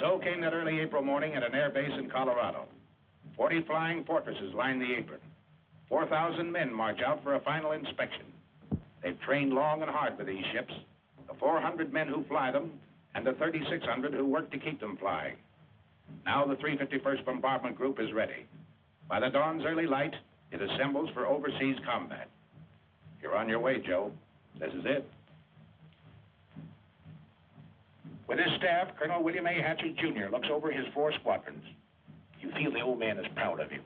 so came that early April morning at an air base in Colorado. 40 flying fortresses line the apron. 4,000 men march out for a final inspection. They've trained long and hard with these ships, the 400 men who fly them, and the 3,600 who work to keep them flying. Now the 351st Bombardment Group is ready. By the dawn's early light, it assembles for overseas combat. You're on your way, Joe. This is it. With his staff, Colonel William A. Hatchett, Jr. looks over his 4 squadrons. You feel the old man is proud of you.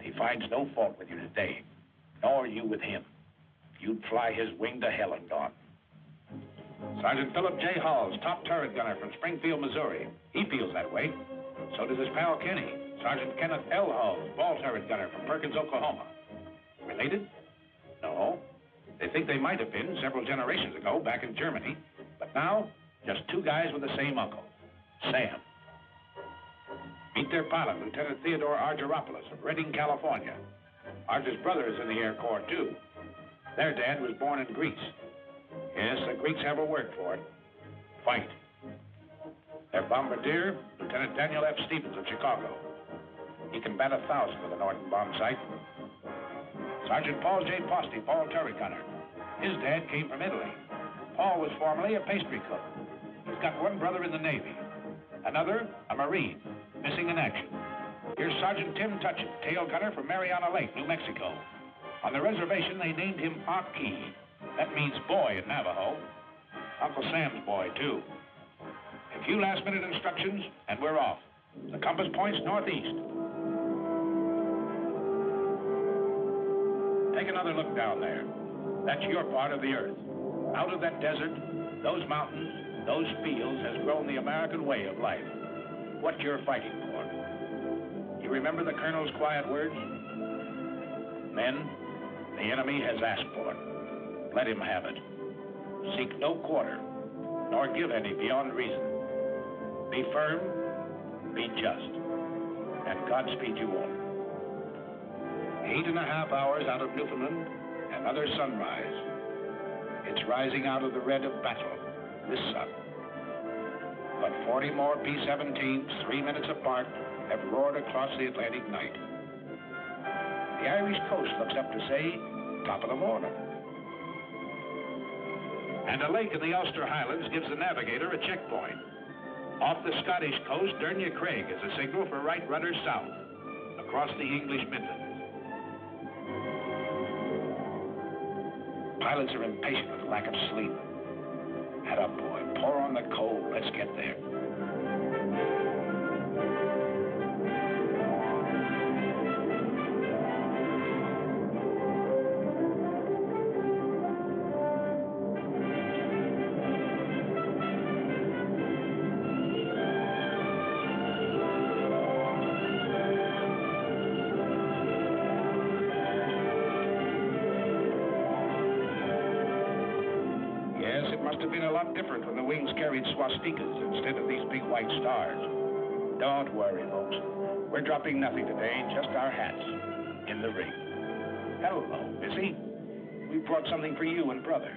He finds no fault with you today, nor you with him. You'd fly his wing to hell and gone. Sergeant Philip J. Halls, top turret gunner from Springfield, Missouri. He feels that way. So does his pal Kenny, Sergeant Kenneth L. Halls, ball turret gunner from Perkins, Oklahoma. Related? No. They think they might have been several generations ago back in Germany, but now, just 2 guys with the same uncle, Sam. Meet their pilot, Lieutenant Theodore Argyropoulos of Redding, California. Argy's brother is in the Air Corps, too. Their dad was born in Greece. Yes, the Greeks have a word for it. Fight. Their bombardier, Lieutenant Daniel F. Stevens of Chicago. He can bat 1,000 with a Norton bomb sight. Sergeant Paul J. Posty, ball turret gunner. His dad came from Italy. Paul was formerly a pastry cook. He's got 1 brother in the Navy. Another, a Marine, missing in action. Here's Sergeant Tim Tutchet, tail gunner from Mariana Lake, New Mexico. On the reservation, they named him Aki. That means boy in Navajo. Uncle Sam's boy, too. A few last-minute instructions, and we're off. The compass points northeast. Take another look down there. That's your part of the earth. Out of that desert, those mountains, those fields has grown the American way of life. What you're fighting for. You remember the Colonel's quiet words? Men, the enemy has asked for it. Let him have it. Seek no quarter, nor give any beyond reason. Be firm, be just, and Godspeed you all. 8.5 hours out of Newfoundland, another sunrise. It's rising out of the red of battle, this sun. But 40 more P-17s, 3 minutes apart, have roared across the Atlantic night. The Irish coast looks up to say, top of the morning. And a lake in the Ulster Highlands gives the navigator a checkpoint. Off the Scottish coast, Dernya Craig is a signal for right rudder south, across the English Midlands. Pilots are impatient with the lack of sleep. Head up, boy. Pour on the coal. Let's get there. Different when the wings carried swastikas instead of these big white stars. Don't worry, folks. We're dropping nothing today, just our hats in the ring. Hello, Missy. We brought something for you and Brother.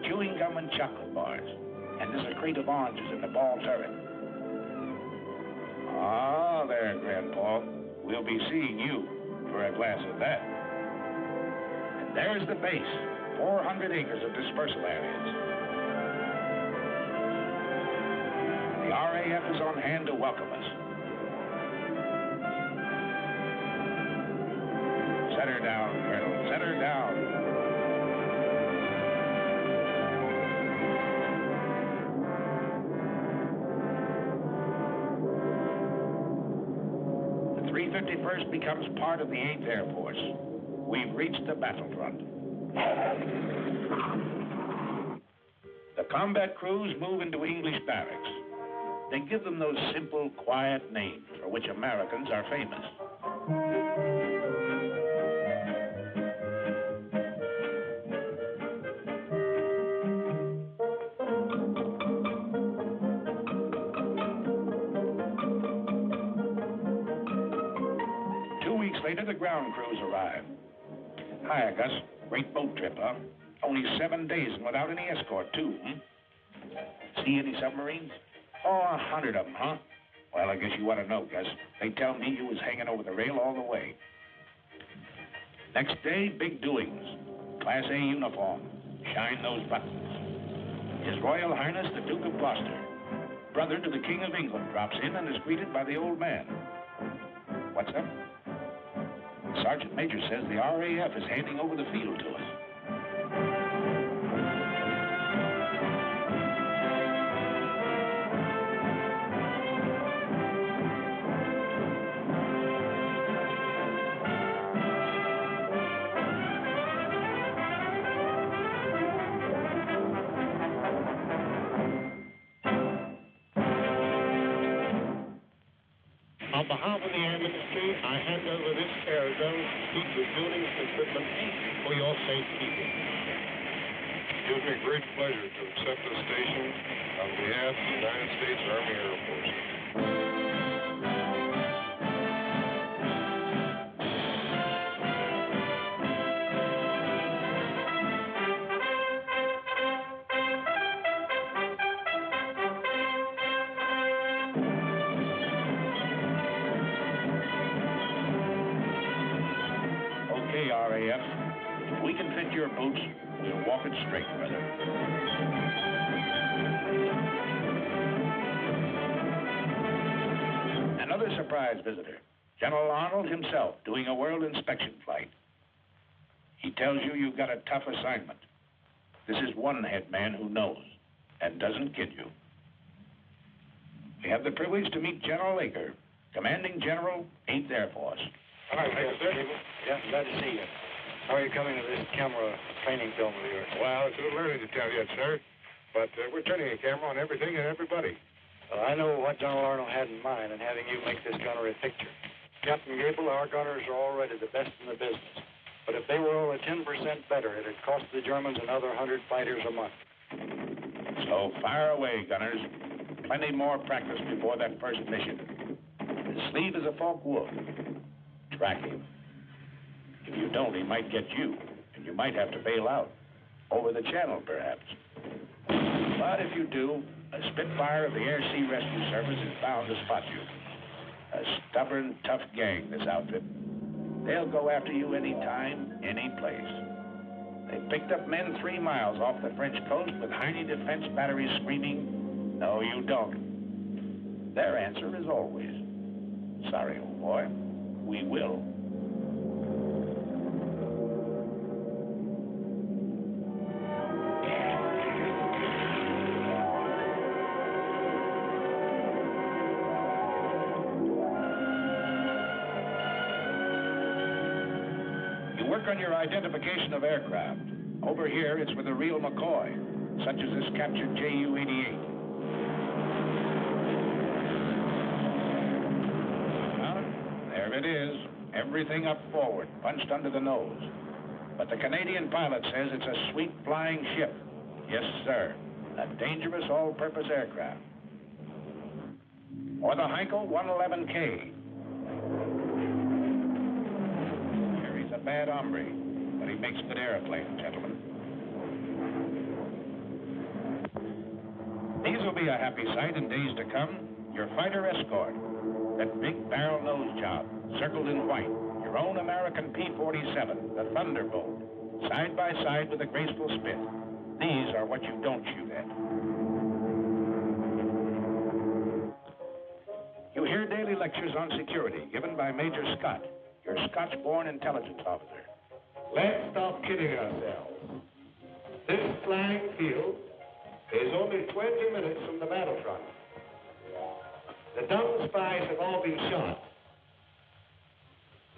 Chewing gum and chocolate bars. And there's a crate of oranges in the ball turret. Ah, there, Grandpa. We'll be seeing you for a glass of that. And there's the base. 400 acres of dispersal areas. The RAF is on hand to welcome us. Set her down, Colonel. Set her down. The 351st becomes part of the 8th Air Force. We've reached the battlefront. The combat crews move into English barracks. They give them those simple, quiet names for which Americans are famous. Later, the ground crews arrive. Hiya, Gus. Great boat trip, huh? Only 7 days and without any escort, too, See any submarines? Oh, 100 of them, huh? Well, I guess you want to know, Gus. They tell me you was hanging over the rail all the way. Next day, big doings. Class A uniform. Shine those buttons. His Royal Highness, the Duke of Gloucester, brother to the King of England, drops in and is greeted by the old man. What's up? The Sergeant Major says the RAF is handing over the field to us. On behalf of the air ministry, I hand over this aerodrome complete with buildings and equipment for your safekeeping. It gives me great pleasure to accept this station on behalf of the United States Army Air Force. Okay, RAF. If we can fit your boots, we'll walk it straight, brother. Another surprise visitor. General Arnold himself doing a world inspection flight. He tells you you've got a tough assignment. This is one head man who knows and doesn't kid you. We have the privilege to meet General Aker, Commanding General, 8th Air Force. Hi, sir. Yeah, glad to see you. How are you coming to this camera training film of yours? Well, it's a little early to tell yet, sir, but we're turning a camera on everything and everybody. Well, I know what General Arnold had in mind in having you make this gunnery picture. Captain Gable, our gunners are already the best in the business. But if they were only 10% better, it'd cost the Germans another 100 fighters a month. So fire away, gunners. Plenty more practice before that first mission. His sleeve is a forked wood. Track him. If you don't, he might get you, and you might have to bail out. Over the channel, perhaps. But if you do, a Spitfire of the Air Sea Rescue Service is bound to spot you. A stubborn, tough gang, this outfit. They'll go after you any time, any place. They picked up men 3 miles off the French coast with Heine defense batteries screaming, "No, you don't." Their answer is always, "Sorry, old boy, we will." Work on your identification of aircraft. Over here, it's with a real McCoy, such as this captured Ju-88. Well, there it is. Everything up forward, punched under the nose. But the Canadian pilot says it's a sweet flying ship. Yes, sir. A dangerous all-purpose aircraft. Or the Heinkel 111K. A bad hombre, but he makes good airplanes, gentlemen. These will be a happy sight in days to come. Your fighter escort, that big barrel nose job, circled in white, your own American P-47, the Thunderbolt, side by side with a graceful spit. These are what you don't shoot at. You hear daily lectures on security given by Major Scott, your Scotch-born intelligence officer. Let's stop kidding ourselves. This flying field is only 20 minutes from the battlefront. The dumb spies have all been shot.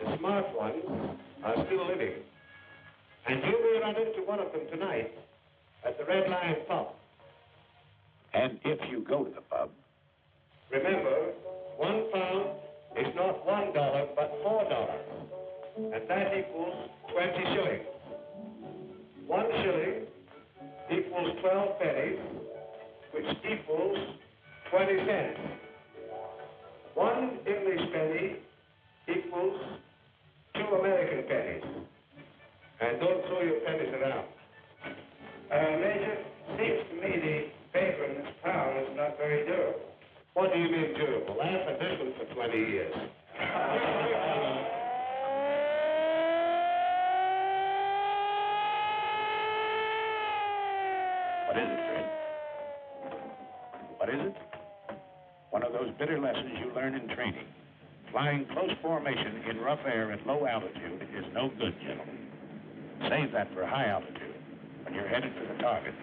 The smart ones are still living. And you may run into one of them tonight at the Red Lion pub. And if you go to the pub, remember, £1 is not $1, but $4. And that equals 20 shillings. 1 shilling equals 12 pennies, which equals 20 cents. 1 English penny equals 2 American pennies. And don't throw your pennies around. Major, seems to me the paper in this town is not very durable. What What do you mean, durable? Laugh at this one for 20 years. What is it, Fred? What is it? One of those bitter lessons you learn in training. Flying close formation in rough air at low altitude is no good, gentlemen. Save that for high altitude, when you're headed for the target.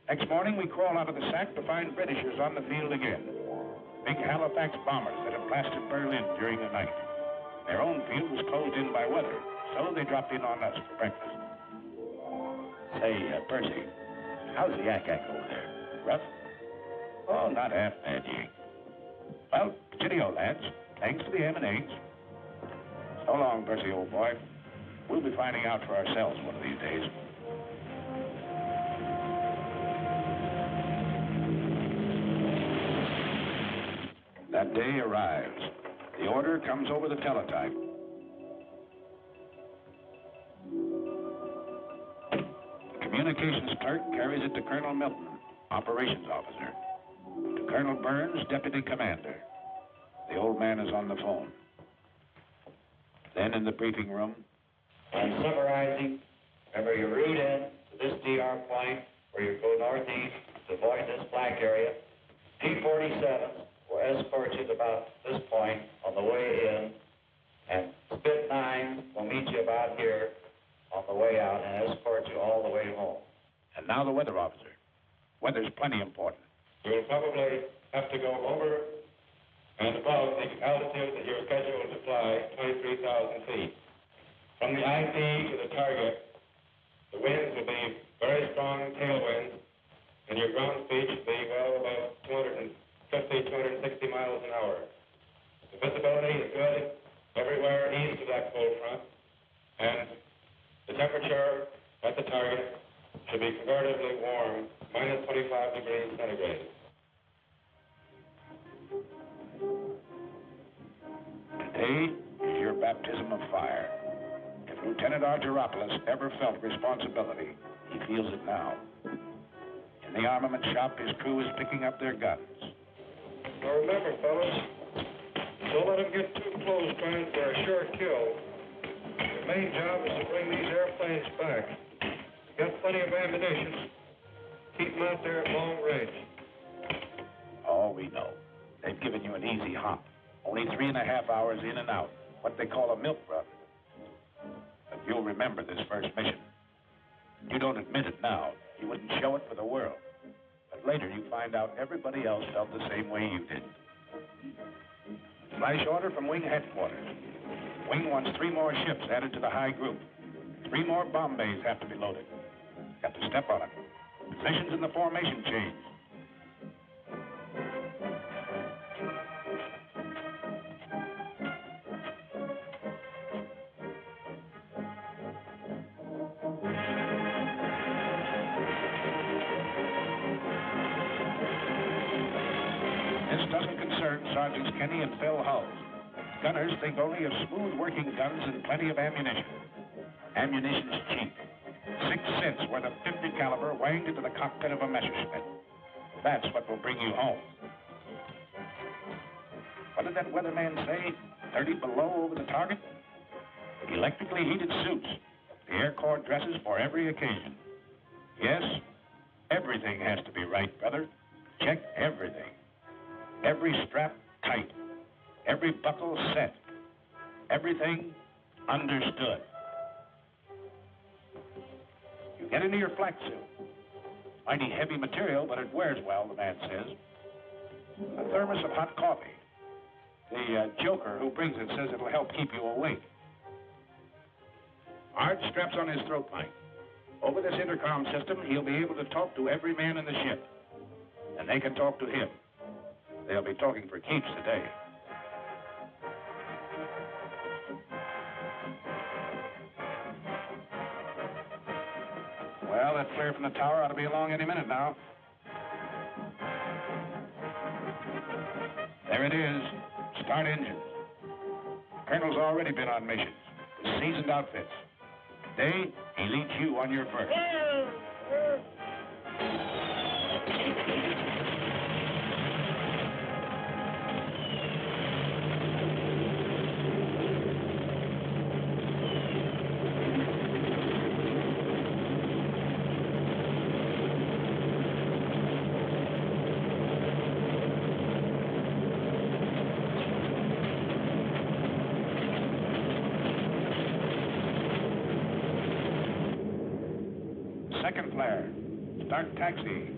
Next morning, we crawl out of the sack to find Britishers on the field again. Big Halifax bombers that had blasted Berlin during the night. Their own field was closed in by weather, so they dropped in on us for breakfast. Say, Percy, how's the yak-yak over there? Rough? Oh, not half bad, Jake. Well, cheerio, lads. Thanks for the M&As. So long, Percy, old boy. We'll be finding out for ourselves one of these days. That day arrives. The order comes over the teletype. The communications clerk carries it to Colonel Milton, operations officer. To Colonel Burns, deputy commander. The old man is on the phone. Then in the briefing room. I'm summarizing. Remember your route in to this DR point where you go northeast to avoid this black area. T-47 will escort you to about this point on the way in, and Spit 9 will meet you about here on the way out and escort you all the way home. And now the weather officer. Weather's plenty important. You'll probably have to go over and above the altitude that you're scheduled to fly, 23,000 feet. From the IP to the target, the winds will be very strong tailwinds, and your ground speed should be well above 260 miles an hour. The visibility is good everywhere east of that cold front, and the temperature at the target should be comparatively warm, minus 25 degrees centigrade. Today is your baptism of fire. If Lieutenant Argyropoulos ever felt responsibility, he feels it now. In the armament shop, his crew is picking up their guns. Now remember, fellas, don't let them get too close trying for a sure kill. Your main job is to bring these airplanes back. You got plenty of ammunition. Keep them out there at long range. Oh, we know. They've given you an easy hop. Only 3.5 hours in and out. What they call a milk run. But you'll remember this first mission. You don't admit it now. You wouldn't show it for the world. But later you find out everybody else felt the same way you did. Flash order from Wing headquarters. Wing wants 3 more ships added to the high group. 3 more bomb bays have to be loaded. Got to step on it. Positions in the formation change. Sergeants Kenny and Phil Hull. Gunners think only of smooth-working guns and plenty of ammunition. Ammunition's cheap. 6 cents worth of .50 caliber wanged into the cockpit of a Messerschmitt. That's what will bring you home. What did that weatherman say? 30 below over the target? Electrically heated suits. The Air Corps dresses for every occasion. Yes, everything has to be right, brother. Check everything. Every strap tight. Every buckle set. Everything understood. You get into your flak suit. Mighty heavy material, but it wears well, the man says. A thermos of hot coffee. The joker who brings it says it'll help keep you awake. Art straps on his throat mic. Over this intercom system, he'll be able to talk to every man in the ship. And they can talk to him. They'll be talking for keeps today. Well, that flare from the tower ought to be along any minute now. There it is. Start engines. Colonel's already been on missions with seasoned outfits. Today, he leads you on your first. Second flare. Start taxi.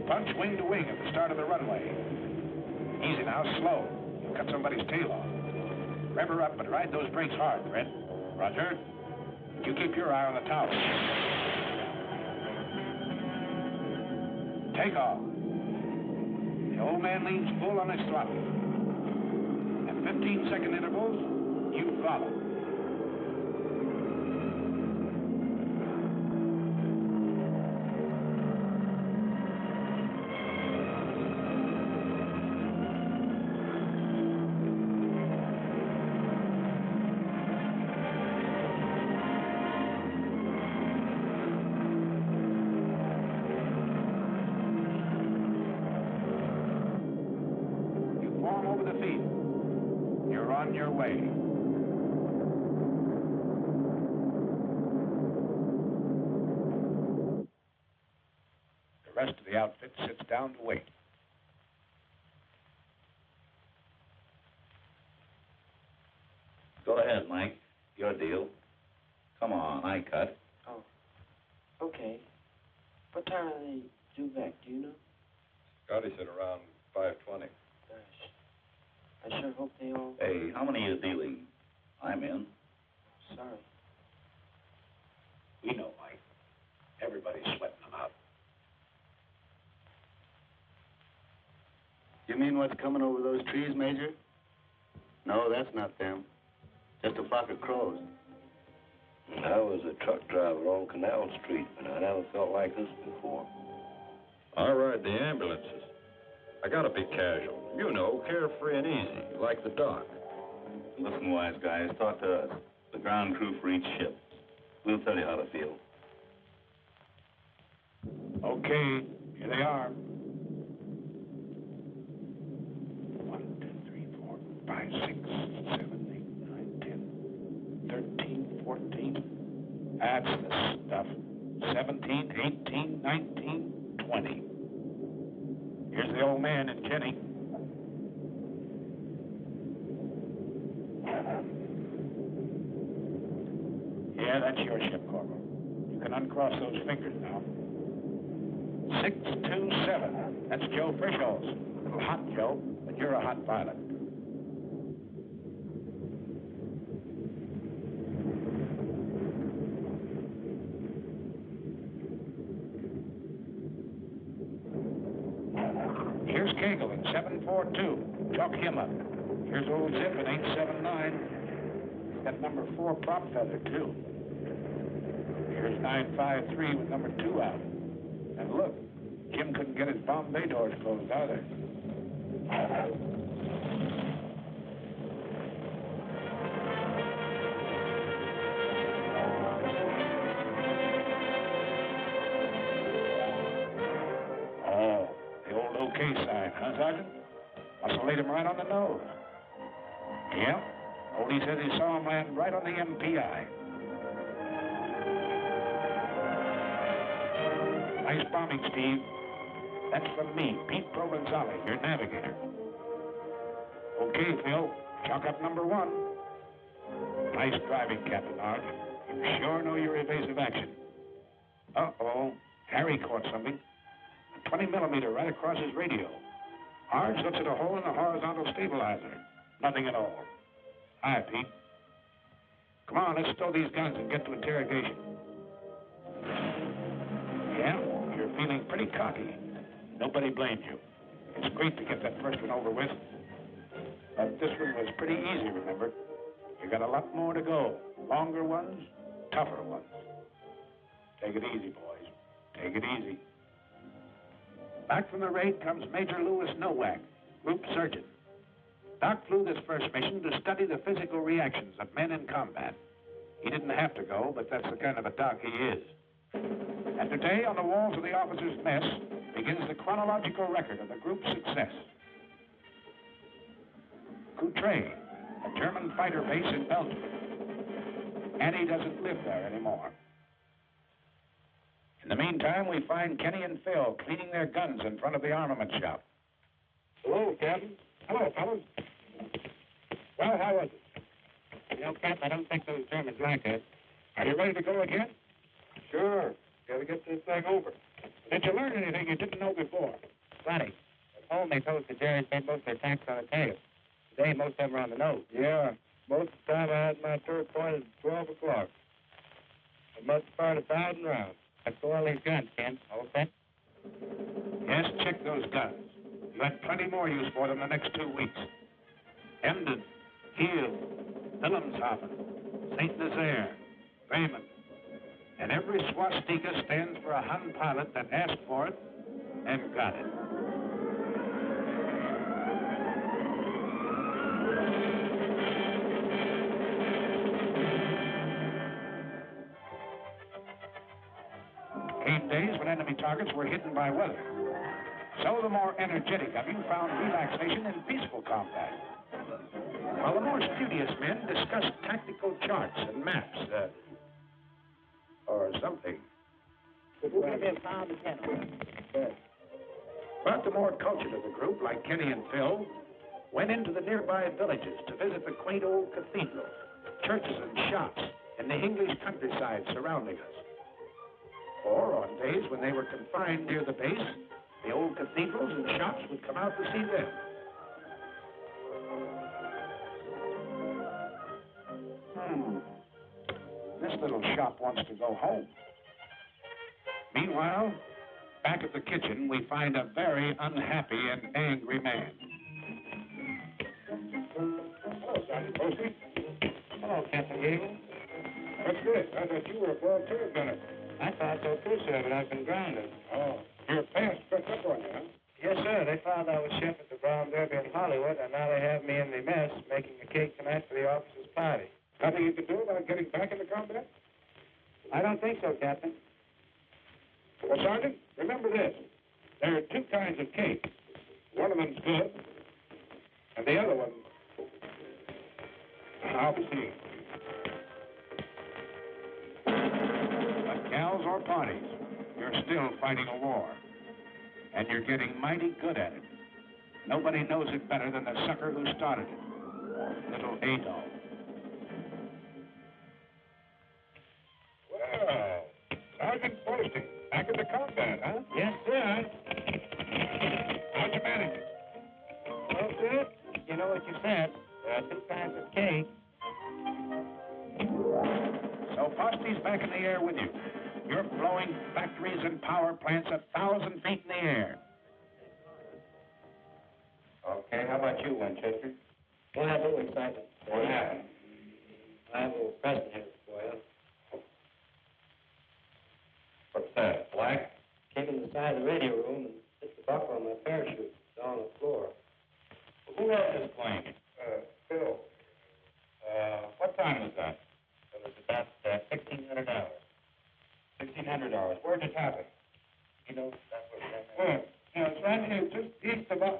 Punch wing to wing at the start of the runway. Easy now, slow. You'll cut somebody's tail off. Rev her up, but ride those brakes hard, Red. Roger. You keep your eye on the tower. Take off. The old man leans full on his throttle. At 15-second intervals, you follow. Over the feet. You're on your way. The rest of the outfit sits down to wait. Go ahead, Mike. Your deal. Come on, I cut. Oh, okay. What time are they due back, do you know? Scotty said around 5:20. Gosh, I sure hope they all... Hey, how many are you dealing? I'm in. Sorry. We know, Mike. Everybody's sweating them out. You mean what's coming over those trees, Major? No, that's not them. Just a flock of crows. I was a truck driver on Canal Street, and I never felt like this before. I ride the ambulances. I gotta be casual. You know, carefree and easy, like the doc. Listen, wise guys, talk to us. The ground crew for each ship. We'll tell you how to feel. Okay, here they are. 1, 2, 3, 4, 5, 6, 7, 8, 9, 10, 13, 14. That's the stuff. 17, 18, 19, 20. Here's the old man and Jenny. Yeah, that's your ship, Corporal. You can uncross those fingers now. 627. That's Joe Frischholz. A little hot, Joe, but you're a hot pilot. Here's Gable in 742. Chalk him up. Here's old Zip in 879. He's got number 4 prop feather, too. Here's 953 with number 2 out. And look, Jim couldn't get his bomb bay doors closed either. Oh, the old OK sign, huh, Sergeant? Must have laid him right on the nose. Yeah, Odie says he saw him land right on the MPI. Nice bombing, Steve. That's from me, Pete Provenzale, your navigator. Okay, Phil, chalk up number 1. Nice driving, Captain Arch. You sure know your evasive action. Uh-oh, Harry caught something. A 20 millimeter right across his radio. Arch looks at a hole in the horizontal stabilizer. Nothing at all. Hi, Pete. Come on, let's stow these guns and get to interrogation. Yeah, you're feeling pretty cocky. Nobody blamed you. It's great to get that first one over with. But this one was pretty easy, remember? You got a lot more to go. Longer ones, tougher ones. Take it easy, boys. Take it easy. Back from the raid comes Major Lewis Nowak, Group Surgeon. Doc flew this first mission to study the physical reactions of men in combat. He didn't have to go, but that's the kind of a doc he is. And today, on the walls of the officers' mess, begins the chronological record of the group's success. Coutray, a German fighter base in Belgium. Annie doesn't live there anymore. In the meantime, we find Kenny and Phil cleaning their guns in front of the armament shop. Hello, Captain. Hello, fellas. Well, how was it? You know, Cap, I don't think those Germans like us. Are you ready to go again? Sure. Gotta get this thing over. Did you learn anything you didn't know before? Plenty. At home, they told us the Jerry's made most of their attacks on the tail. Today, most of them are on the nose. Yeah. Most of the time I had my turret pointed at 12 o'clock. I must have fired 1,000 rounds. Let's go all these guns, Ken. All set? Yes, check those guns. You had plenty more use for them the next 2 weeks. Emden, Kiel, Wilhelmshaven, St. Nazaire, Bremen. And every swastika stands for a Hun pilot that asked for it and got it. Came days when enemy targets were hidden by weather. So the more energetic of you found relaxation in peaceful combat. While the more studious men discussed tactical charts and maps, or something. We're going to be a pound of 10 on it. But the more cultured of the group, like Kenny and Phil, went into the nearby villages to visit the quaint old cathedrals, churches and shops in the English countryside surrounding us. Or on days when they were confined near the base, the old cathedrals and shops would come out to see them. This little shop wants to go home. Meanwhile, back at the kitchen, we find a very unhappy and angry man. Hello, Sergeant Posey. Hello, Captain Gable. What's this? I thought you were a volunteer gunner. I thought so too, sir, but I've been grounded. Oh, your past crept up on you, huh? Yes, sir. They found I was chef at the Brown Derby in Hollywood, and now they have me in the mess making the cake tonight for the officers' party. Nothing you can do about getting back into combat? I don't think so, Captain. Well, Sergeant, remember this. There are 2 kinds of cake. One of them's good, and the other one, I'll be seeing. But gals or parties, you're still fighting a war. And you're getting mighty good at it. Nobody knows it better than the sucker who started it. Little Adolf. Well, Sergeant Posting, back into combat, huh? Yes, sir. How'd you manage it? Well, good. You know what you said. There are 2 kinds of cake. So Posty's back in the air with you. You're blowing factories and power plants 1,000 feet in the air. Okay, how about you, Winchester? Well, I'm a little excited. What happened? I have a little present here for you. What's that, black? Came in the side of the radio room and hit the buckle on my parachute. It's on the floor. Who else is playing it? Phil. What time was that? It was about $1,600. $1,600. Where'd it happen? You know, that's what Well, it's right here, just east of us.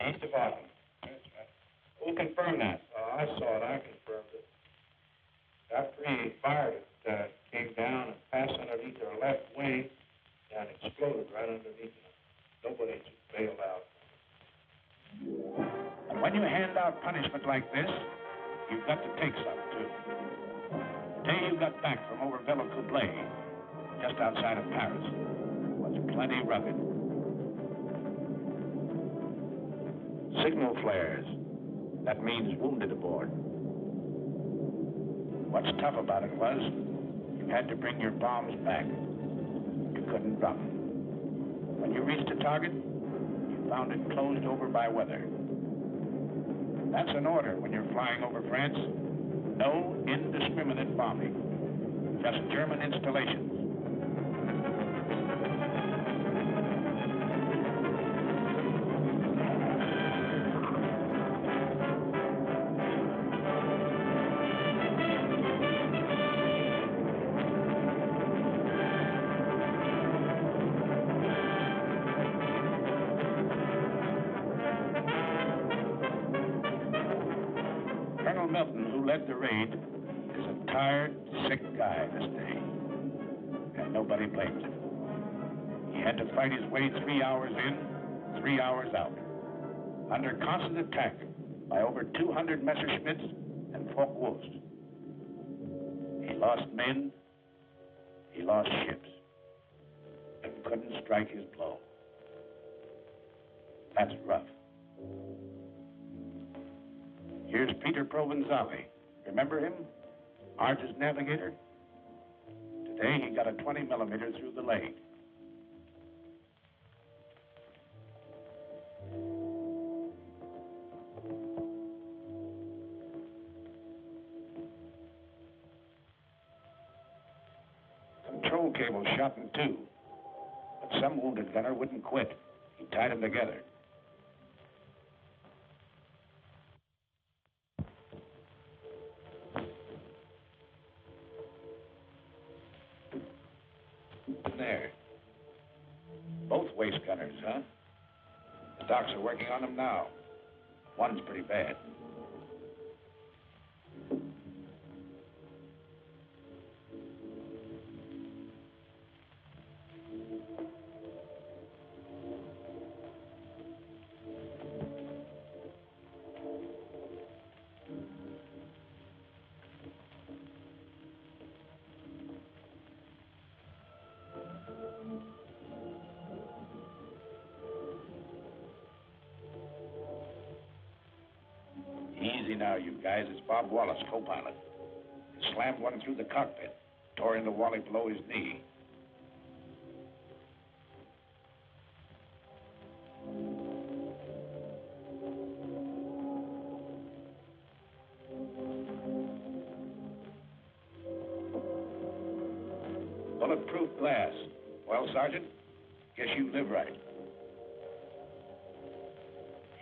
East of Austin. That's right. Who confirmed that? I saw it. I confirmed it. After he fired it, came down and passed underneath her left wing, and exploded right underneath them. Nobody bailed out. And when you hand out punishment like this, you've got to take some, too. The day you got back from over Villacoublay, just outside of Paris, was plenty rugged. Signal flares. That means wounded aboard. What's tough about it was you had to bring your bombs back. You couldn't drop them. When you reached a target, you found it closed over by weather. That's an order when you're flying over France. No indiscriminate bombing. Just German installations. Colonel Milton, who led the raid, is a tired, sick guy this day. And nobody blames him. He had to fight his way 3 hours in, 3 hours out. Under constant attack by over 200 Messerschmitts and Focke-Wulfs. He lost men, he lost ships, and couldn't strike his blow. That's rough. Here's Peter Provenzali. Remember him? Argus navigator. Today he got a 20 millimeter through the leg. Control cable shot in two, but some wounded gunner wouldn't quit. He tied them together. There. Both waist gunners, huh? The docs are working on them now. One's pretty bad. Easy now, you guys. It's Bob Wallace, co-pilot. He slammed one through the cockpit, tore into Wally below his knee. Bulletproof glass. Well, Sergeant, guess you live right.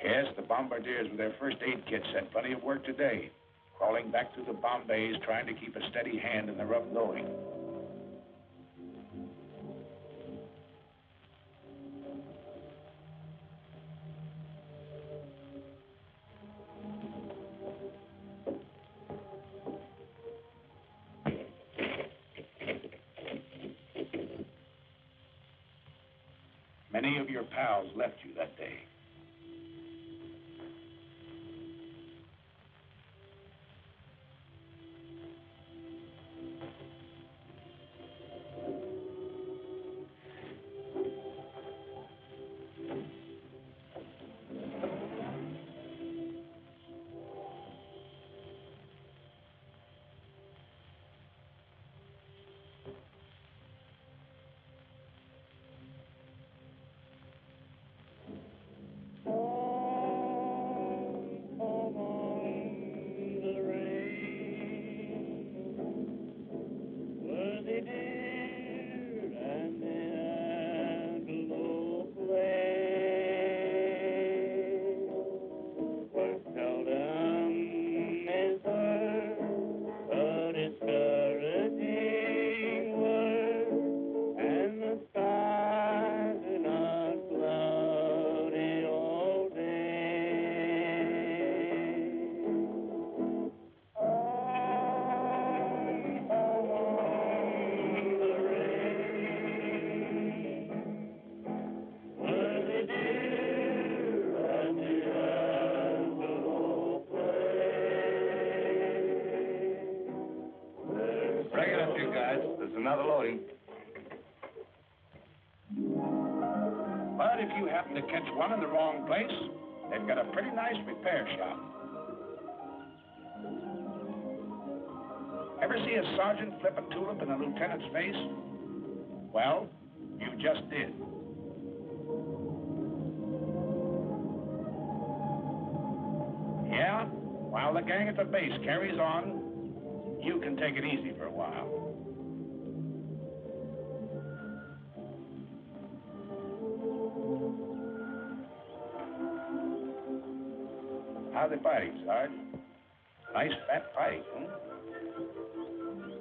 Yes, the bombardiers with their first aid kits had plenty of work today, crawling back through the bomb bays, trying to keep a steady hand in the rough going. Many of your pals left you that day. another loading. But if you happen to catch one in the wrong place, they've got a pretty nice repair shop. Ever see a sergeant flip a tulip in a lieutenant's face? Well, you just did. Yeah, while the gang at the base carries on, you can take it easy for a while. How's the fighting, Sarge? Nice fat fight, huh?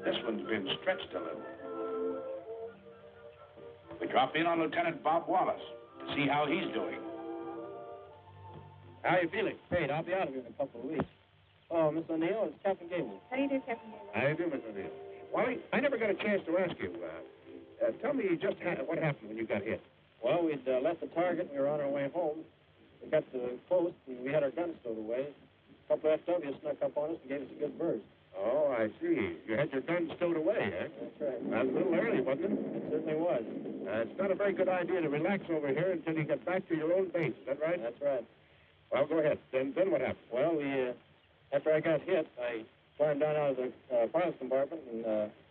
This one's been stretched a little. We drop in on Lieutenant Bob Wallace to see how he's doing. How are you feeling? Great. I'll be out of here in a couple of weeks. Oh, Miss O'Neill, it's Captain Gable. How do you do, Captain Gable? How do you do, Miss O'Neill? Wally, I never got a chance to ask you. Tell me just what happened when you got hit. Well, we'd left the target and we were on our way home. We got to the post and we had our guns stowed away. A couple of FWs snuck up on us and gave us a good burst. Oh, I see. You had your guns stowed away, huh? That's right. That was a little early, wasn't it? It certainly was. It's not a very good idea to relax over here until you get back to your own base. Is that right? That's right. Well, go ahead. Then what happened? Well, after I got hit, I climbed down out of the pilot's compartment and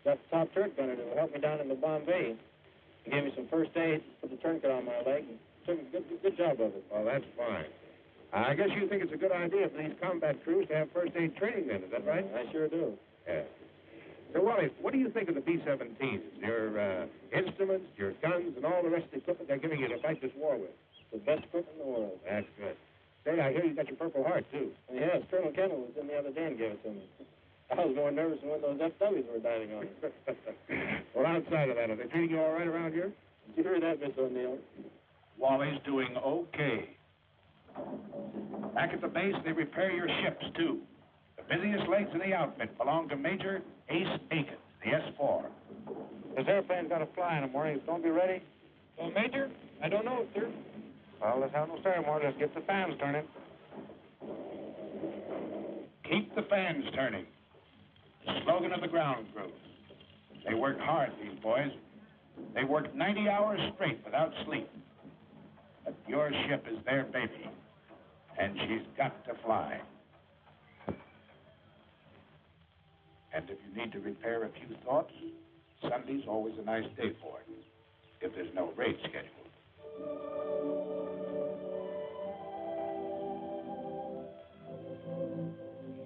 got the top turret gunner to help me down in the bomb bay. He gave me some first aid, put the tourniquet on my leg, and took a good job of it. Well, that's fine. I guess you think it's a good idea for these combat crews to have first aid training then, is that right? I sure do. Yeah. So, Wally, what do you think of the B-17s? Your instruments, your guns, and all the rest of the equipment they're giving you to fight this war with? The best equipment in the world. That's good. Say, I hear you got your Purple Heart, too. Yes, Colonel Kendall was in the other day and gave it to me. I was more nervous than when those FWs were diving on it. Well, outside of that, are they treating you all right around here? Did you hear that, Miss O'Neill? Wally's doing okay. Back at the base, they repair your ships, too. The busiest legs in the outfit belong to Major Ace Aiken, the S-4. This airplane's got to fly in the morning. It's going to be ready? Well, Major, I don't know, sir. Well, let's have no ceremony. Let's get the fans turning. Keep the fans turning. The slogan of the ground crew. They work hard, these boys. They work 90 hours straight without sleep. But your ship is their baby, and she's got to fly. And if you need to repair a few thoughts, Sunday's always a nice day for it, if there's no raid scheduled.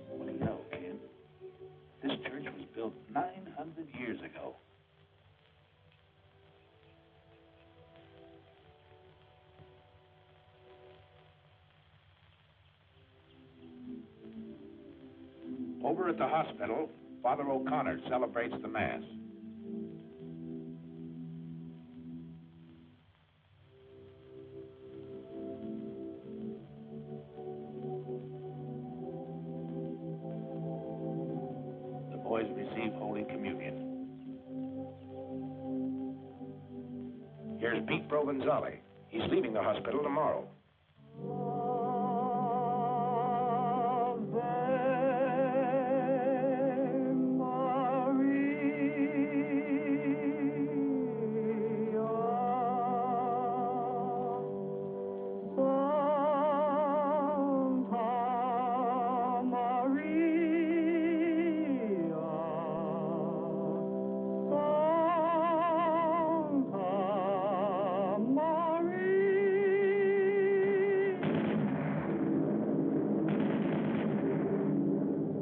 What do you know, kid? This church was built 900 years ago. Over at the hospital, Father O'Connor celebrates the Mass. The boys receive Holy Communion. Here's Pete Provenzali. He's leaving the hospital tomorrow.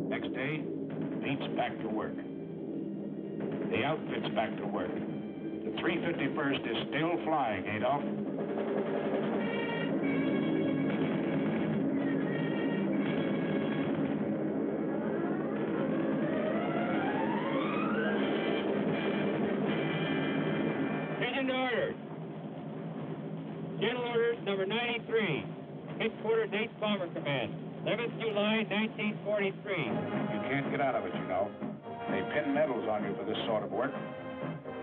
Next day, Pete's back to work. The outfit's back to work. The 351st is still flying, Adolf. Attention to orders. General Orders number 93. Headquarters 8th Bomber Command. 11th July, 1943. You can't get out of it, you know. They pin medals on you for this sort of work.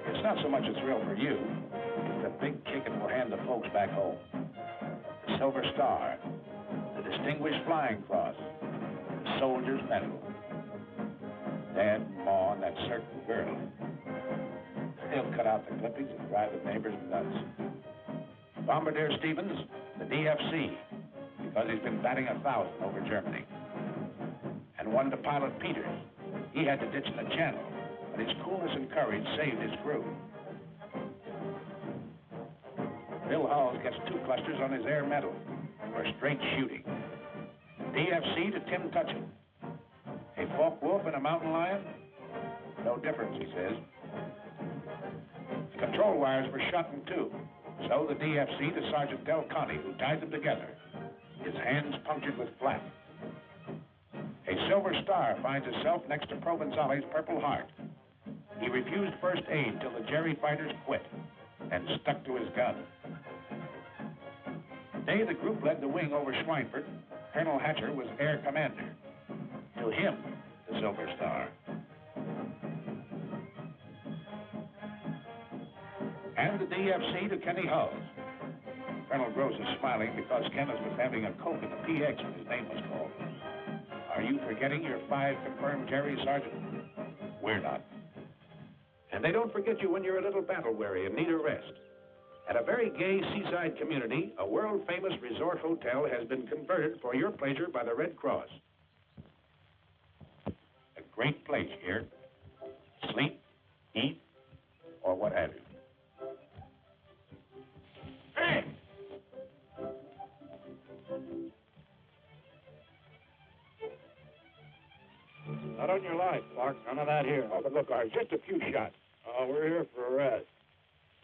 It's not so much a thrill for you. It's a big kick it will hand the folks back home. The Silver Star, the Distinguished Flying Cross, the Soldier's Medal. Dad and Ma and that certain girl. out the clippings and drive the neighbors nuts. Bombardier Stevens, the DFC, because he's been batting 1,000 over Germany. And one to pilot Peters. He had to ditch in the channel, but his coolness and courage saved his crew. Bill Halls gets 2 clusters on his air medal for straight shooting. DFC to Tim Tutchin. A fought wolf and a mountain lion? No difference, he says. The control wires were shot in 2. So the DFC to Sergeant Del Conte, who tied them together. His hands punctured with flak. A silver star finds itself next to Provenzali's Purple Heart. He refused first aid till the Jerry fighters quit and stuck to his gun. The day the group led the wing over Schweinfurt, Colonel Hatcher was air commander. To him, the Silver Star. And the DFC to Kenny Hulls. Colonel Gross is smiling because Kenneth was having a Coke in the PX when his name was called. Are you forgetting your 5 confirmed Jerry, Sergeant? We're not. And they don't forget you when you're a little battle-weary and need a rest. At a very gay seaside community, a world-famous resort hotel has been converted for your pleasure by the Red Cross. A great place here. Sleep, eat, or what have you. Hey! Not on your life, Clark. None of that here. Oh, but look, just a few shots. Oh, we're here for a rest.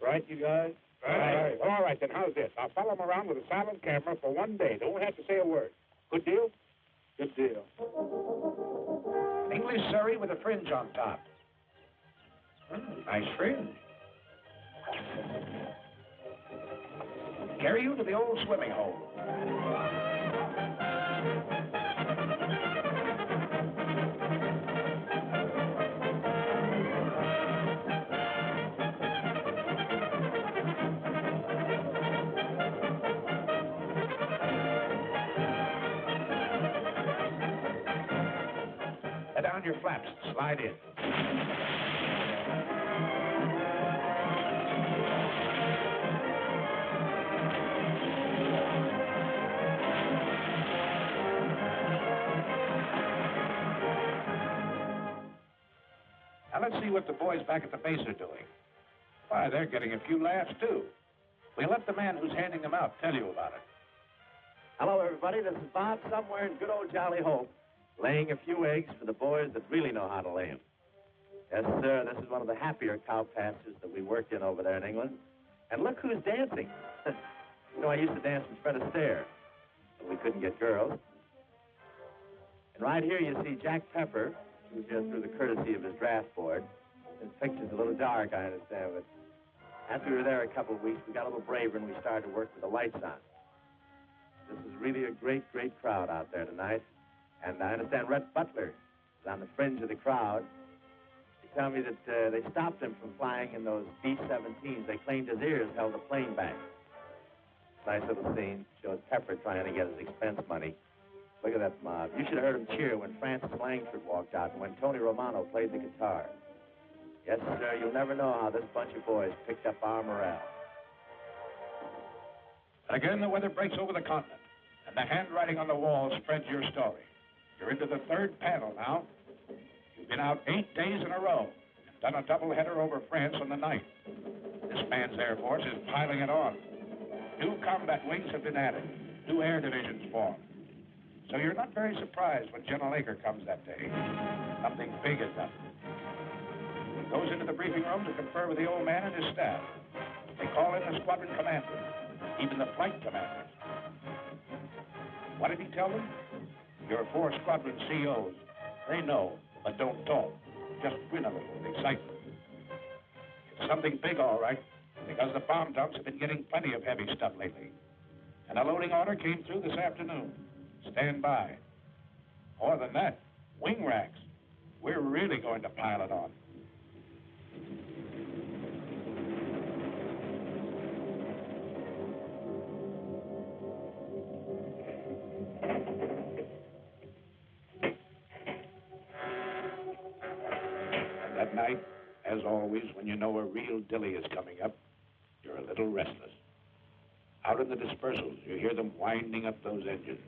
Right, you guys? Right. All right, then how's this? I'll follow him around with a silent camera for 1 day. Don't have to say a word. Good deal? Good deal. English Surrey with a fringe on top. Nice fringe. Carry you to the old swimming hole. Let down your flaps. Slide in. Now let's see what the boys back at the base are doing. Why, they're getting a few laughs, too. We'll let the man who's handing them out tell you about it. Hello, everybody. This is Bob somewhere in good old Jolly Hope, laying a few eggs for the boys that really know how to lay them. Yes, sir, this is one of the happier cow pastures that we worked in over there in England. And look who's dancing. You know, I used to dance with Fred Astaire, but we couldn't get girls. And right here you see Jack Pepper, who's here through the courtesy of his draft board. His picture's a little dark, I understand, but after we were there a couple of weeks, we got a little braver and we started to work with the lights on. This is really a great, great crowd out there tonight. And I understand Rhett Butler is on the fringe of the crowd. They tell me that they stopped him from flying in those B-17s. They claimed his ears held the plane back. Nice little scene. Shows Pepper trying to get his expense money. Look at that mob. You should have heard him cheer when Francis Langford walked out and when Tony Romano played the guitar. Yes, sir, you'll never know how this bunch of boys picked up our morale. Again, the weather breaks over the continent, and the handwriting on the wall spreads your story. You're into the 3rd panel now. You've been out 8 days in a row and done a doubleheader over France on the 9th. This man's Air Force is piling it on. New combat wings have been added. New air divisions formed. So you're not very surprised when General Aker comes that day. Something big is done. He goes into the briefing room to confer with the old man and his staff. They call in the squadron commanders, even the flight commanders. What did he tell them? Your 4 squadron COs. They know, but don't talk. Just grin a little with excitement. It's something big, all right, because the bomb dumps have been getting plenty of heavy stuff lately. And a loading order came through this afternoon. Stand by. More than that, wing racks. We're really going to pile it on. And that night, As always, when you know a real dilly is coming up, you're a little restless. Out in the dispersals, you hear them winding up those engines.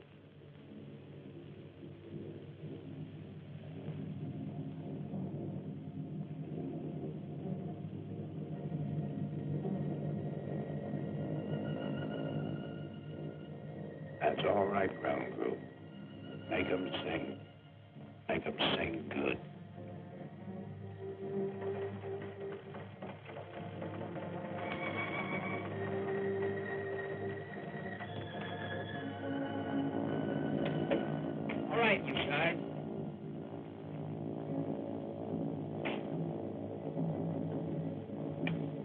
That's all right, ground crew. Make 'em sing. Make 'em sing good. All right, you guys.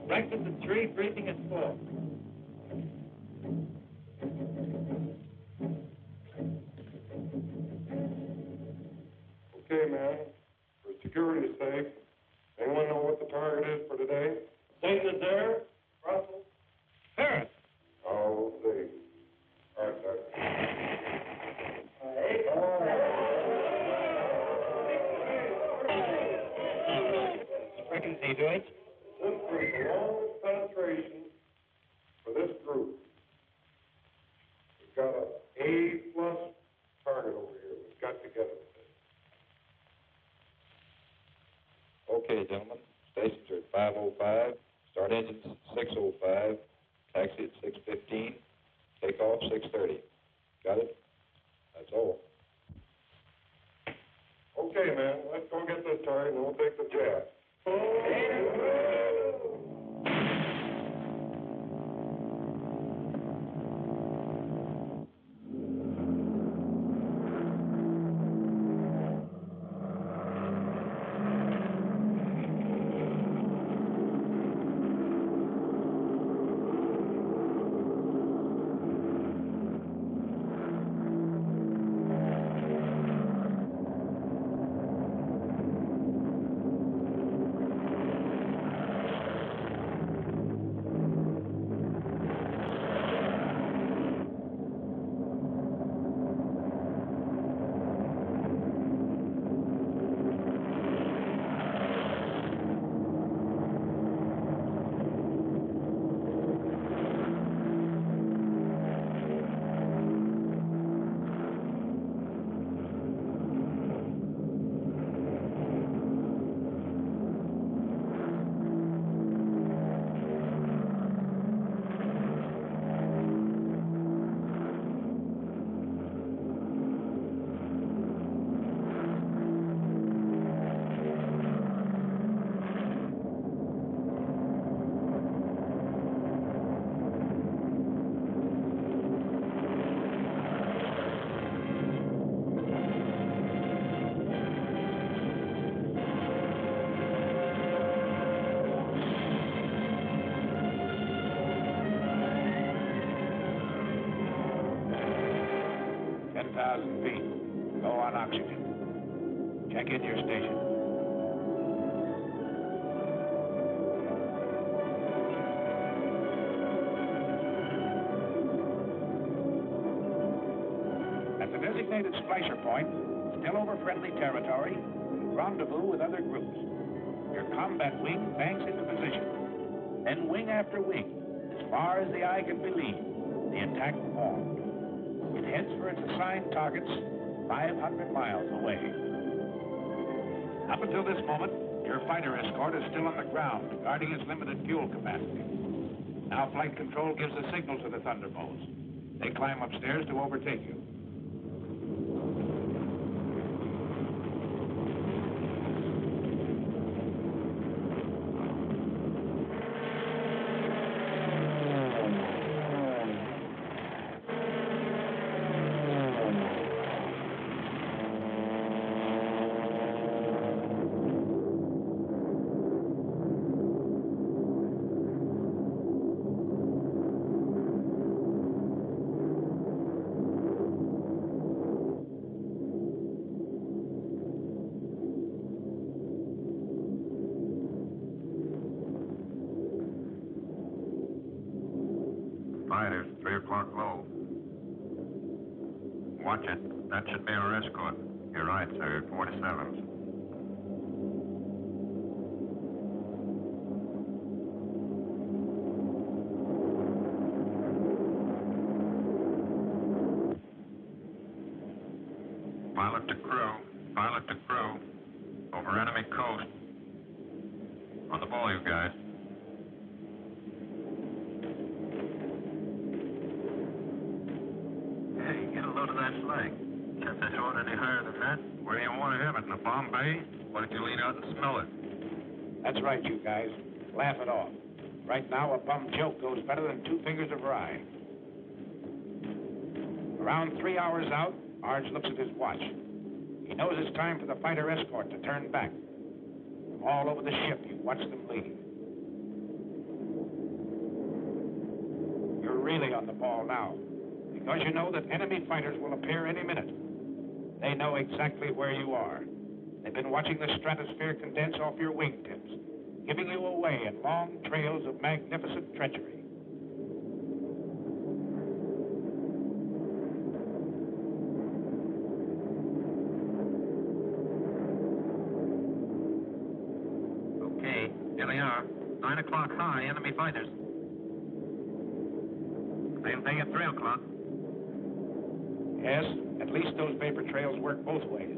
Breakfast at 3, briefing at 4. Okay, man. For security's sake, anyone know what the target is for today? Satan is there? Russell? Paris. Oh, we'll see. All right, sir. Sprechen Sie Deutsch? This is the longest penetration for this group. We've got an A-plus target over here. We've got to get it. Okay, gentlemen. Stations are at 5:05. Start engines 6:05. Taxi at 6:15. Takeoff 6:30. Got it? That's all. Okay, man. Let's go get this target and we'll take the jet. Go on oxygen. Check in your station. At the designated splicer point, still over friendly territory, rendezvous with other groups. Your combat wing banks into position. Then wing after wing, as far as the eye can believe, the attack formed. It heads for its assigned targets 500 miles away. Up until this moment, your fighter escort is still on the ground, guarding its limited fuel capacity. Now flight control gives a signal to the Thunderbolts. They climb upstairs to overtake you. Fighters, 3 o'clock low. Watch it. That should be our escort. You're right, sir. 47s. Pilot to crew. Pilot to crew. Over enemy coast. On the ball, you guys. Hey, get a load of that flag. Can't they throw it any higher than that? Where do you want to have it? In the bomb bay? Why don't you lean out and smell it? That's right, you guys. Laugh it off. Right now, a bum joke goes better than 2 fingers of rye. Around 3 hours out, Arge looks at his watch. He knows it's time for the fighter escort to turn back. From all over the ship, you watch them leave. You're really on the ball now, because you know that enemy fighters will appear any minute. They know exactly where you are. They've been watching the stratosphere condense off your wingtips, giving you away in long trails of magnificent treachery. Okay, here they are. 9 o'clock high, enemy fighters. Same thing at 3 o'clock. Yes, at least those vapor trails work both ways.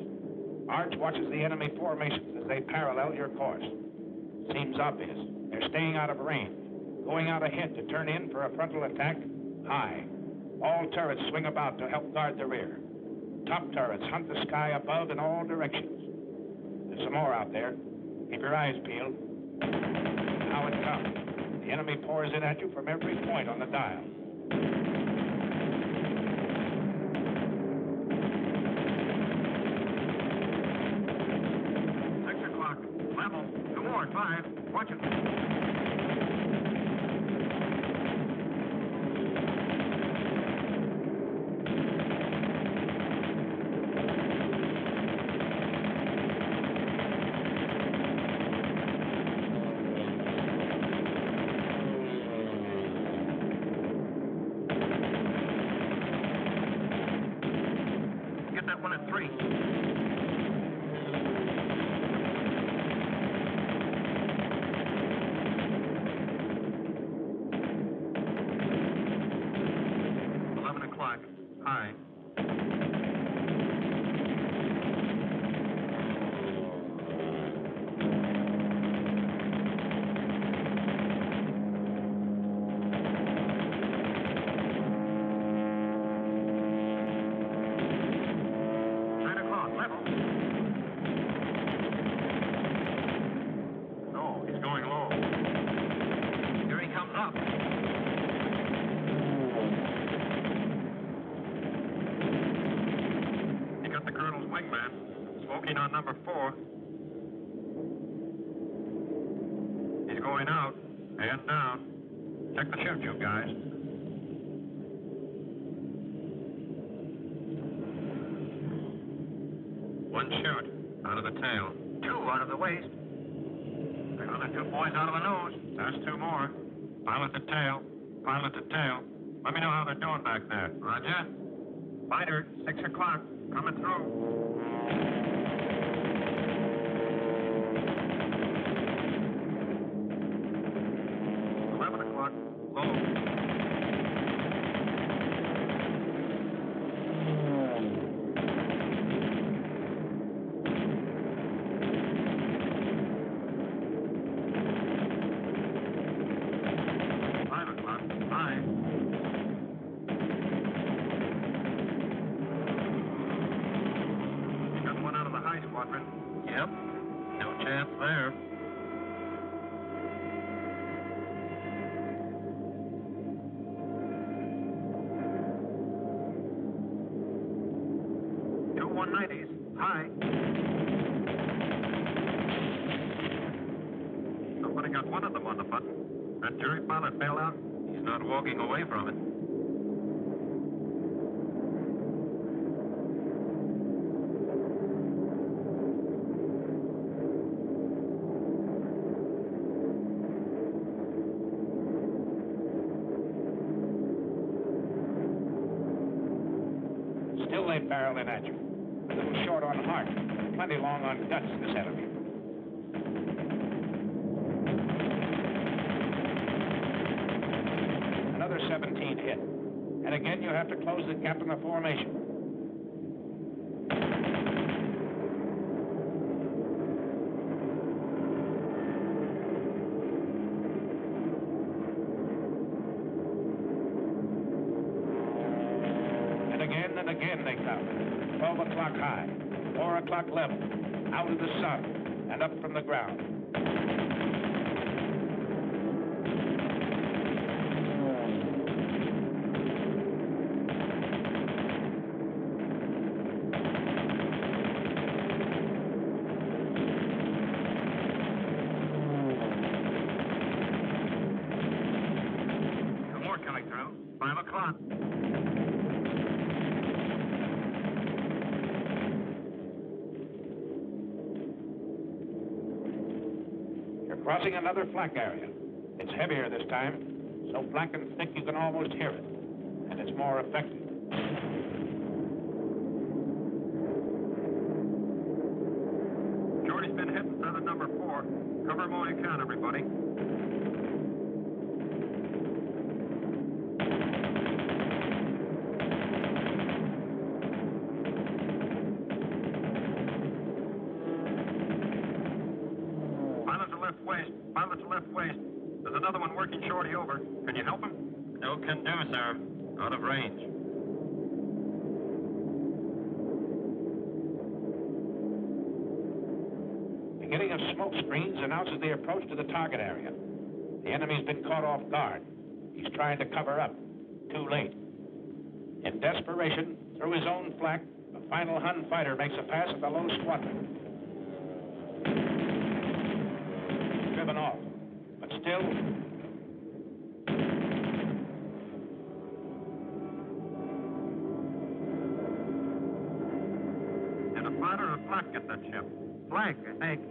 Arch watches the enemy formations as they parallel your course. Seems obvious. They're staying out of range, going out ahead to turn in for a frontal attack high. All turrets swing about to help guard the rear. Top turrets hunt the sky above in all directions. There's some more out there. Keep your eyes peeled. Now it comes. The enemy pours in at you from every point on the dial. Level. 2 more. 5. Watch it. Get that one at 3. High. On number 4. He's going out and down. Check the shift, you guys. One shoot out of the tail. 2 out of the waist. Another 2 points out of the nose. There's 2 more. Pilot the tail. Pilot the tail. Let me know how they're doing back there. Roger. Fighter, 6 o'clock. Coming through. Yep, no chance there. Two 190s, high. Somebody got one of them on the button. That jury pilot bailed out. He's not walking away from it. Still they barrel in at you. A little short on heart, plenty long on guts, this enemy. Another 17 hit. And again, you have to close the gap in the formation. 12 o'clock high, 4 o'clock level, out of the sun, and up from the ground. Two more coming through. 5 o'clock. Crossing another flak area. It's heavier this time, so black and thick you can almost hear it, and it's more effective. Jordy's been hit in feather number 4. Cover him all you can, everybody. Pilot to left waist. There's another one working Shorty over. Can you help him? No can do, sir. Out of range. Beginning of smoke screens announces the approach to the target area. The enemy's been caught off guard. He's trying to cover up. Too late. In desperation, through his own flak, the final Hun fighter makes a pass at the low squadron. Driven off, but still. Did a fighter or flak get that ship? Flak, I think.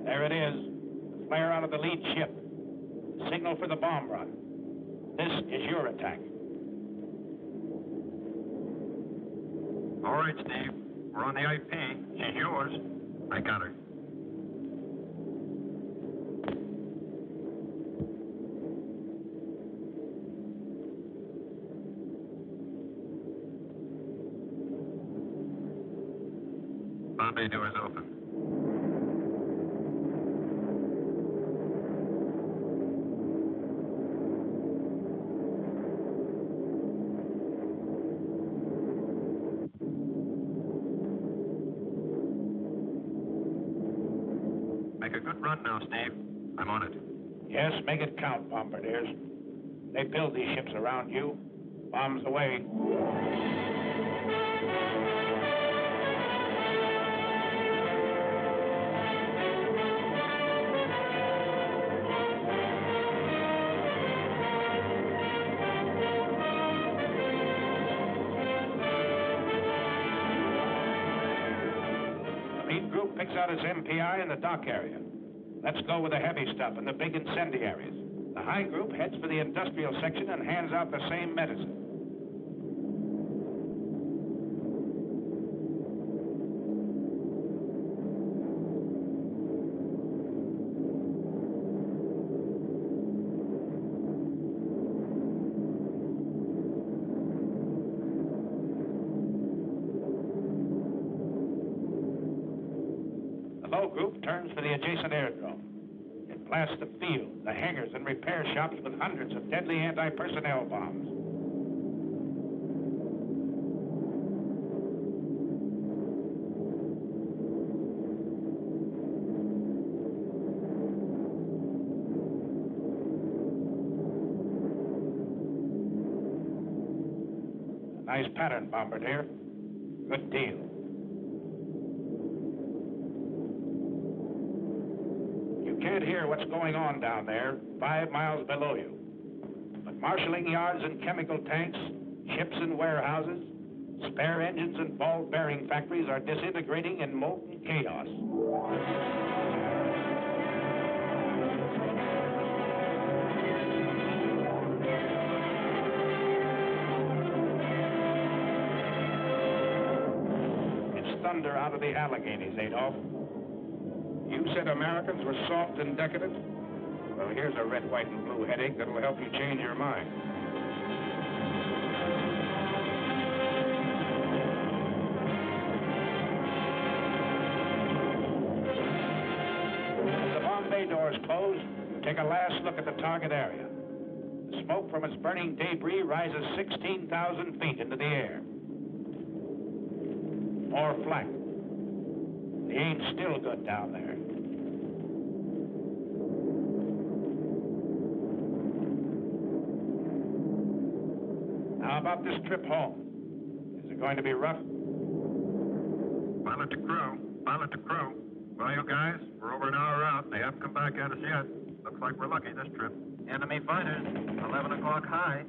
There it is. The flare out of the lead ship. Signal for the bomb run. This is your attack. All right, Steve. We're on the IP. She's yours. I got her. Bombay doors open. Make a good run now, Steve. I'm on it. Yes, make it count, bombardiers. They build these ships around you. Bombs away. Picks out his MPI in the dock area. Let's go with the heavy stuff and the big incendiaries. The high group heads for the industrial section and hands out the same medicine. Low group turns for the adjacent airdrome. It blasts the field, the hangars, and repair shops with hundreds of deadly anti-personnel bombs. A nice pattern, Bombardier. Good deal. Can't hear what's going on down there, 5 miles below you. But marshalling yards and chemical tanks, ships and warehouses, spare engines and ball bearing factories are disintegrating in molten chaos. It's thunder out of the Alleghenies, Adolf. You said Americans were soft and decadent? Well, here's a red, white, and blue headache that'll help you change your mind. doors close, take a last look at the target area. The smoke from its burning debris rises 16,000 feet into the air. More flak. The aim's still good down there. How about this trip home? Is it going to be rough? Pilot to crew. Pilot to crew. Well, you guys, we're over an hour out. They haven't come back at us yet. Looks like we're lucky this trip. Enemy fighters, 11 o'clock high.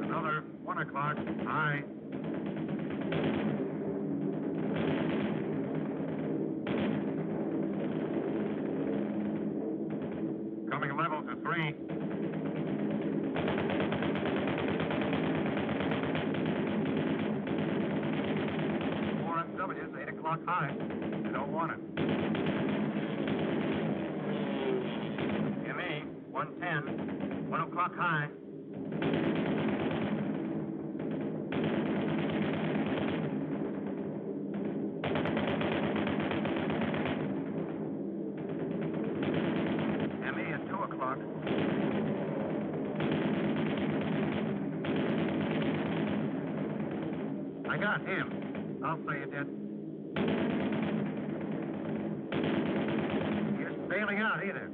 Another 1 o'clock high. Coming level to 3. SW's 8 o'clock high. They don't want it. ME 110, 1 o'clock high. ME at 2 o'clock. I got him. I'll say you did. He isn't bailing out either.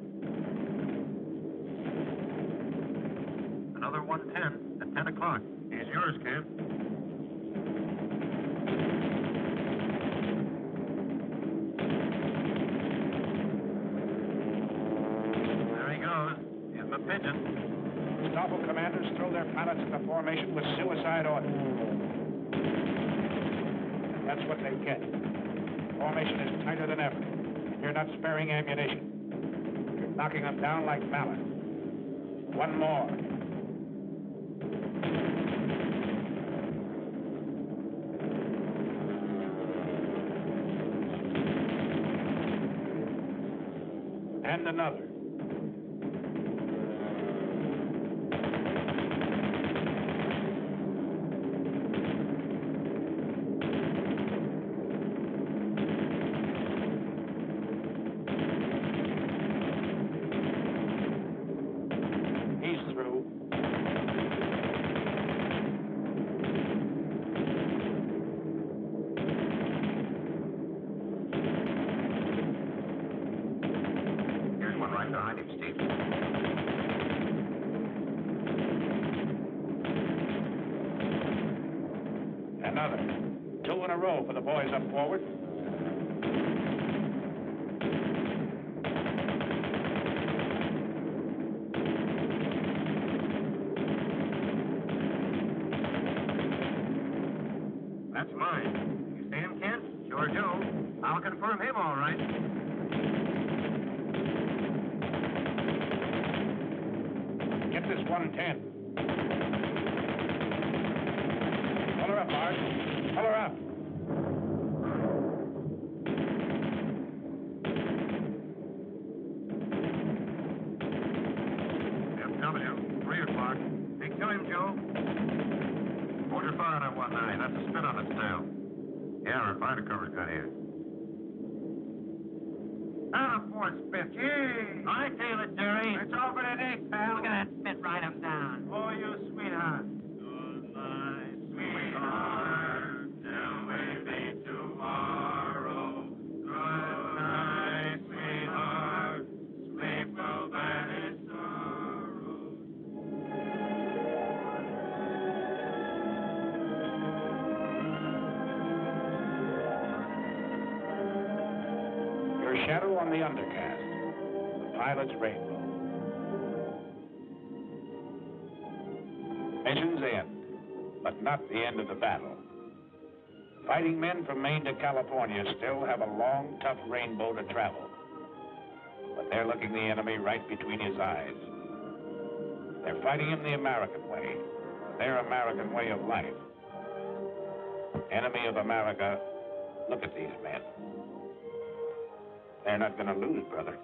Another 110 at 10 o'clock. He's yours, kid. There he goes. Here's the pigeon. Stoffel commanders throw their pilots into formation with suicide orders. That's what they get. Formation is tighter than ever. You're not sparing ammunition. You're knocking them down like mallets. One more. And another. Another. 2 in a row for the boys up forward. That's mine. You see him, Kent? Sure do. I'll confirm him all right. Get this 110. Pull her up, Mark. Pull her up. FW, 3 o'clock. Hey, kill him, Joe. Hold your fire on that 190. That's a spin on its tail. Yeah, our fighter cover's got here. Ah, poor spit. Gee! I tail it, Jerry. It's over today, pal. Look at that spit. Ride him down. Oh, you sweetheart. Good night, sweetheart. Till we meet tomorrow. Good night, sweetheart. Sleep will banish sorrow. Your shadow on the undercast. The pilot's rainbow. Mission's end, but not the end of the battle. Fighting men from Maine to California still have a long, tough rainbow to travel. But they're looking the enemy right between his eyes. They're fighting him the American way, their American way of life. Enemy of America, look at these men. They're not going to lose, brother.